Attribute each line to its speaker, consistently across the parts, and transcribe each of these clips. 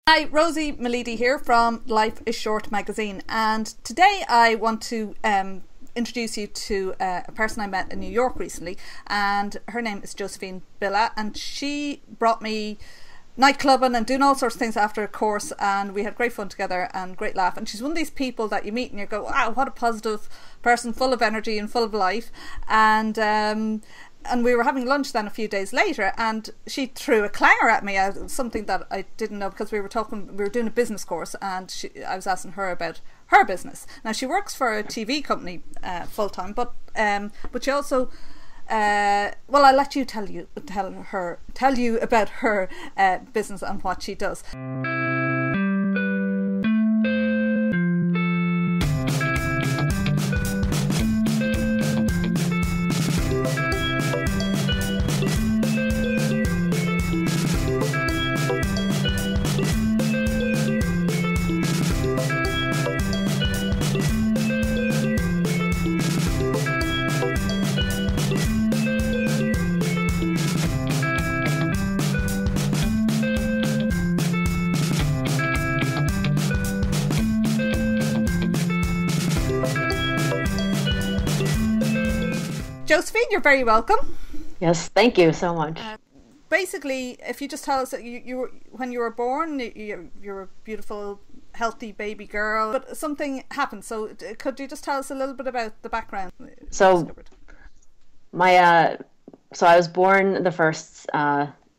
Speaker 1: Hi, Rosie Malidi here from Life is Short magazine, and today I want to introduce you to a person I met in New York recently, and her name is Josephine Billa, and she brought me nightclubbing and doing all sorts of things after a course, and we had great fun together and great laugh. And she's one of these people that you meet and you go, wow, what a positive person, full of energy and full of life. And we were having lunch then a few days later, and she threw a clanger at me, something that I didn't know, because we were doing a business course, and I was asking her about her business. Now she works for a TV company full time, but she also I'll let you tell you about her business and what she does. Josephine, you're very welcome.
Speaker 2: Yes, thank you so much.
Speaker 1: Basically, if you just tell us that when you were born, you're a beautiful, healthy baby girl, but something happened. So could you just tell us a little bit about the background?
Speaker 2: So I was born the first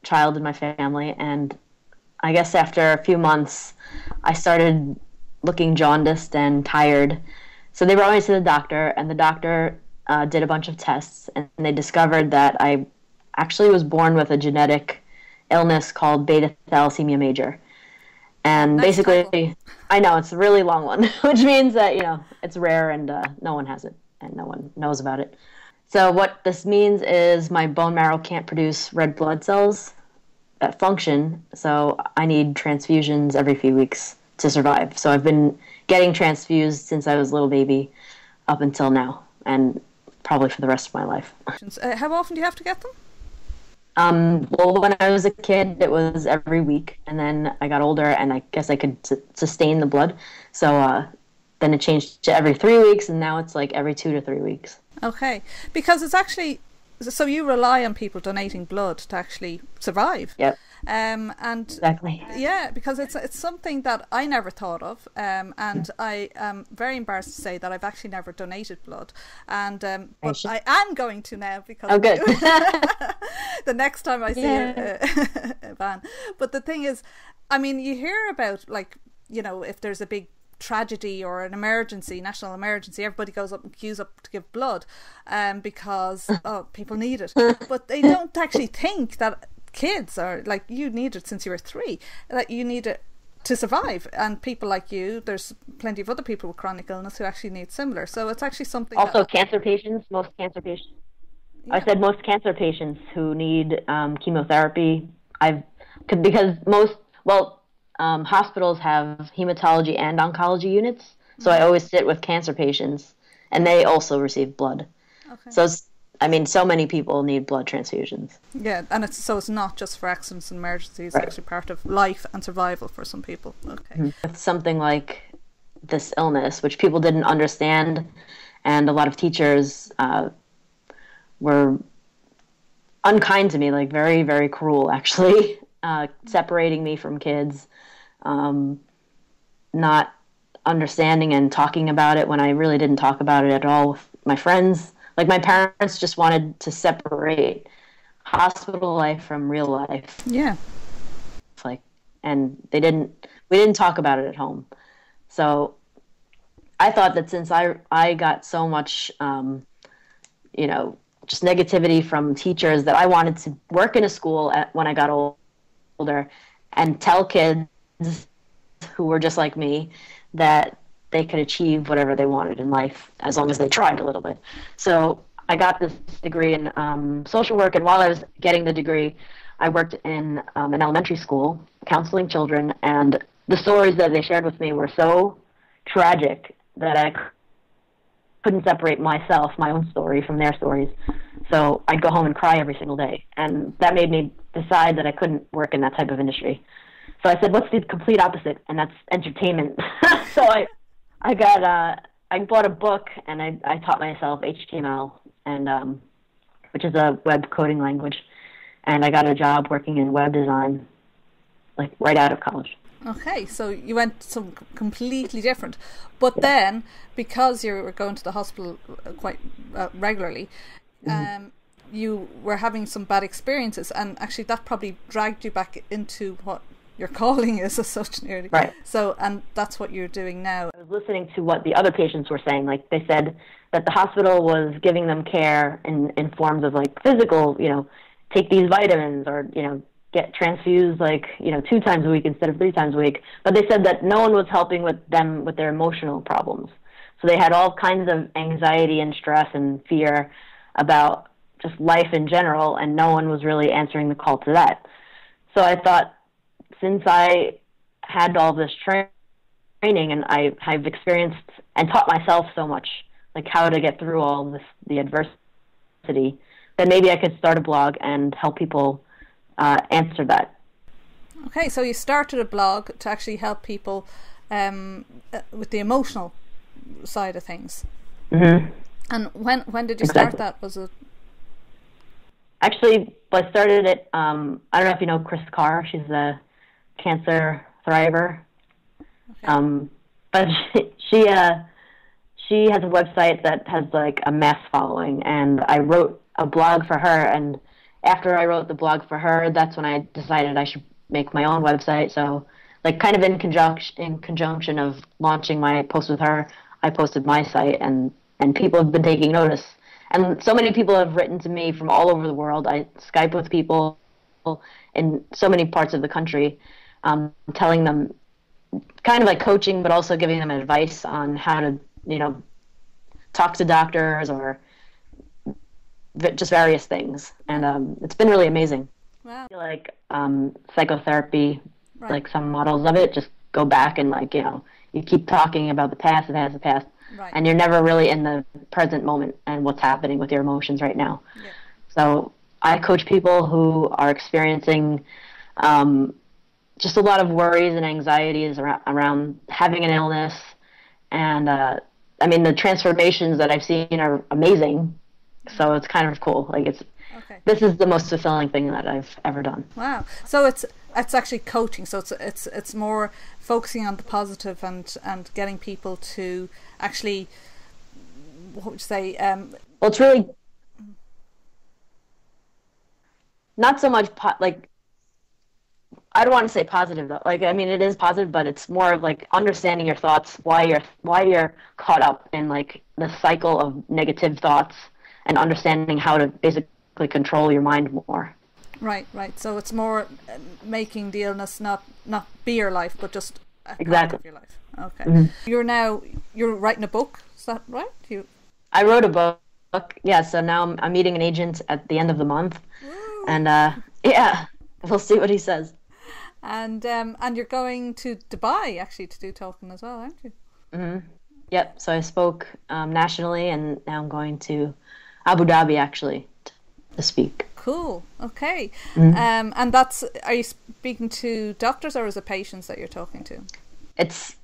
Speaker 2: child in my family, and I guess after a few months, I started looking jaundiced and tired. So they brought me to the doctor, and the doctor did a bunch of tests, and they discovered that I actually was born with a genetic illness called beta thalassemia major. And nice basically, title. I know, it's a really long one, which means that, it's rare and no one has it and no one knows about it. So what this means is my bone marrow can't produce red blood cells that function, so I need transfusions every few weeks to survive. So I've been getting transfused since I was a little baby up until now, and probably for the rest of my life.
Speaker 1: How often do you have to get them?
Speaker 2: Well, when I was a kid, it was every week, and then I got older, and I guess I could sustain the blood. So then it changed to every 3 weeks, and now it's like every 2 to 3 weeks.
Speaker 1: Okay, because it's actually, so you rely on people donating blood to actually survive.
Speaker 2: Yep.
Speaker 1: And
Speaker 2: exactly.
Speaker 1: Yeah, because it's something that I never thought of, and I am very embarrassed to say that I've actually never donated blood, and but I am going to now, because
Speaker 2: good.
Speaker 1: The next time I see a van. But the thing is, I mean, you hear about, like, if there's a big tragedy or an emergency, national emergency, everybody goes up and queues up to give blood, because people need it, but they don't actually think that kids are like, you need it since you were 3, that you need it to survive, and people like you, there's plenty of other people with chronic illness who actually need similar. So it's actually something.
Speaker 2: Also, cancer patients, most cancer patients. Yeah. I said most cancer patients who need chemotherapy. Because hospitals have hematology and oncology units, so I always sit with cancer patients, and they also receive blood. Okay. So so many people need blood transfusions.
Speaker 1: Yeah, and it's not just for accidents and emergencies. Right. It's actually part of life and survival for some people. Okay.
Speaker 2: With something like this illness, which people didn't understand, and a lot of teachers were unkind to me, like very, very cruel, actually, separating me from kids, not understanding and talking about it when I really didn't talk about it at all with my friends. Like, my parents just wanted to separate hospital life from real life.
Speaker 1: Yeah.
Speaker 2: And we didn't talk about it at home. So I thought that since I got so much, just negativity from teachers, that I wanted to work in a school when I got older and tell kids who were just like me that they could achieve whatever they wanted in life as long as they tried a little bit. So I got this degree in social work, and while I was getting the degree, I worked in an elementary school counseling children, and the stories that they shared with me were so tragic that I couldn't separate myself, my own story, from their stories. So I'd go home and cry every single day, and that made me decide that I couldn't work in that type of industry. So I said, what's the complete opposite? And that's entertainment. So I bought a book, and I taught myself HTML, and which is a web coding language, and I got a job working in web design, like right out of college.
Speaker 1: Okay, so you went some completely different, but then because you were going to the hospital quite regularly, you were having some bad experiences, and actually that probably dragged you back into what your calling is as such, nearly.
Speaker 2: Right.
Speaker 1: So, and that's what you're doing now.
Speaker 2: I was listening to what the other patients were saying. Like, they said that the hospital was giving them care in forms of, like, physical, take these vitamins, or, get transfused, like, 2 times a week instead of 3 times a week. But they said that no one was helping with them with their emotional problems. So they had all kinds of anxiety and stress and fear about just life in general, and no one was really answering the call to that. So I thought, since I had all this training, and I've experienced and taught myself so much, like how to get through all this, the adversity, then maybe I could start a blog and help people answer that.
Speaker 1: Okay, so you started a blog to actually help people with the emotional side of things.
Speaker 2: Mm-hmm.
Speaker 1: And when did you start that? Was it?
Speaker 2: Actually, I started it. I don't know if you know Chris Carr. She's a cancer thriver. Okay. But she has a website that has like a mass following, and I wrote a blog for her. And after I wrote the blog for her, that's when I decided I should make my own website. So, like, kind of in conjunction of launching my post with her, I posted my site, and people have been taking notice. And so many people have written to me from all over the world. I Skype with people in so many parts of the country, telling them, kind of like coaching, but also giving them advice on how to, talk to doctors or just various things. And it's been really amazing.
Speaker 1: Wow.
Speaker 2: I feel like psychotherapy,
Speaker 1: right.
Speaker 2: like some models of it, just go back and, like, you keep talking about the past, the past.
Speaker 1: Right.
Speaker 2: And you're never really in the present moment and what's happening with your emotions right now.
Speaker 1: Yeah.
Speaker 2: So I coach people who are experiencing just a lot of worries and anxieties around having an illness. And, the transformations that I've seen are amazing. So it's kind of cool. Like, this is the most fulfilling thing that I've ever done.
Speaker 1: Wow. So it's actually coaching. So it's more focusing on the positive and getting people to actually, what would you say?
Speaker 2: Well, it's really not so much I don't want to say positive though. Like, it is positive, but it's more of like understanding your thoughts, why you're caught up in like the cycle of negative thoughts, and understanding how to basically control your mind more.
Speaker 1: Right. So it's more making the illness not be your life, but just a
Speaker 2: exactly.
Speaker 1: part of your life. Okay.
Speaker 2: Mm-hmm.
Speaker 1: You're writing a book. Is that right?
Speaker 2: I wrote a book. Yeah. So now I'm meeting an agent at the end of the month.
Speaker 1: Woo.
Speaker 2: And yeah, we'll see what he says.
Speaker 1: And you're going to Dubai actually to do talking as well, aren't you?
Speaker 2: Mm-hmm. Yep. So I spoke nationally, and now I'm going to Abu Dhabi actually to speak.
Speaker 1: Cool. Okay.
Speaker 2: Mm-hmm.
Speaker 1: And are you speaking to doctors, or is it patients that you're talking to?
Speaker 2: It's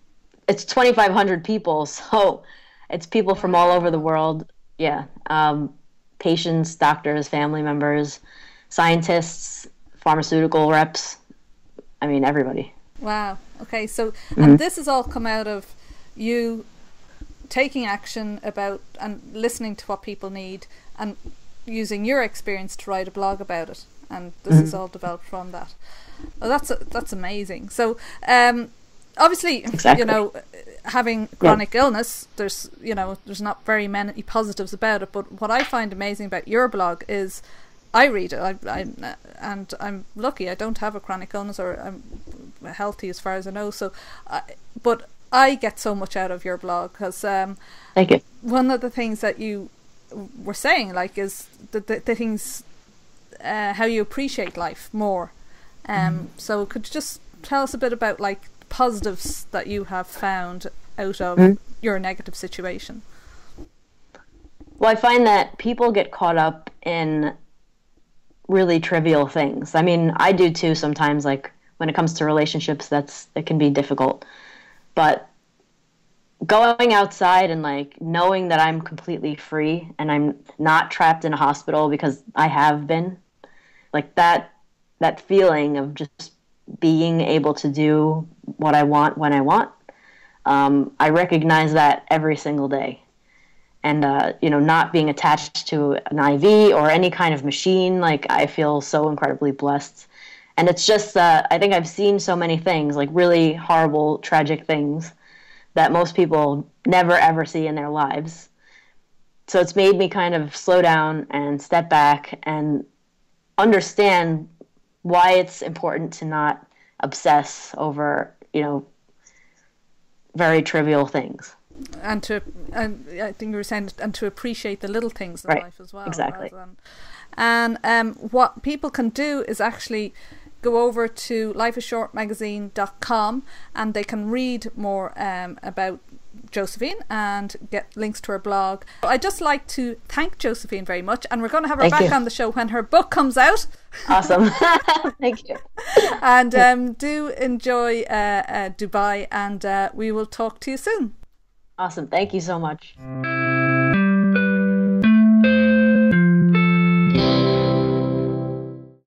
Speaker 2: 2,500 people, so it's people from all over the world. Yeah. Patients, doctors, family members, scientists, pharmaceutical reps. Everybody.
Speaker 1: Wow. Okay. So, and this has all come out of you taking action about and listening to what people need, and using your experience to write a blog about it. And this is all developed from that. Well, that's amazing. So, obviously,
Speaker 2: exactly.
Speaker 1: Having chronic illness, there's not very many positives about it. But what I find amazing about your blog is, I read it, and I'm lucky. I don't have a chronic illness, or I'm healthy as far as I know. So, but I get so much out of your blog because
Speaker 2: thank you.
Speaker 1: One of the things that you were saying, like, is the things how you appreciate life more. So, could you just tell us a bit about like positives that you have found out of your negative situation?
Speaker 2: Well, I find that people get caught up in really trivial things. I do too sometimes, like when it comes to relationships, it can be difficult. But going outside and like knowing that I'm completely free and I'm not trapped in a hospital, because I have been, like that feeling of just being able to do what I want when I want, I recognize that every single day. And not being attached to an IV or any kind of machine, like I feel so incredibly blessed. And it's just that I think I've seen so many things, like really horrible, tragic things that most people never ever see in their lives. So it's made me kind of slow down and step back and understand why it's important to not obsess over, very trivial things.
Speaker 1: And I think you were saying, and to appreciate the little things in
Speaker 2: right.
Speaker 1: life as well.
Speaker 2: Exactly.
Speaker 1: And what people can do is actually go over to lifeisshortmagazine.com and they can read more about Josephine and get links to her blog. I'd just like to thank Josephine very much, and we're going to have her back on the show when her book comes out.
Speaker 2: Awesome. Thank you.
Speaker 1: And do enjoy Dubai, and we will talk to you soon.
Speaker 2: Awesome. Thank you so much.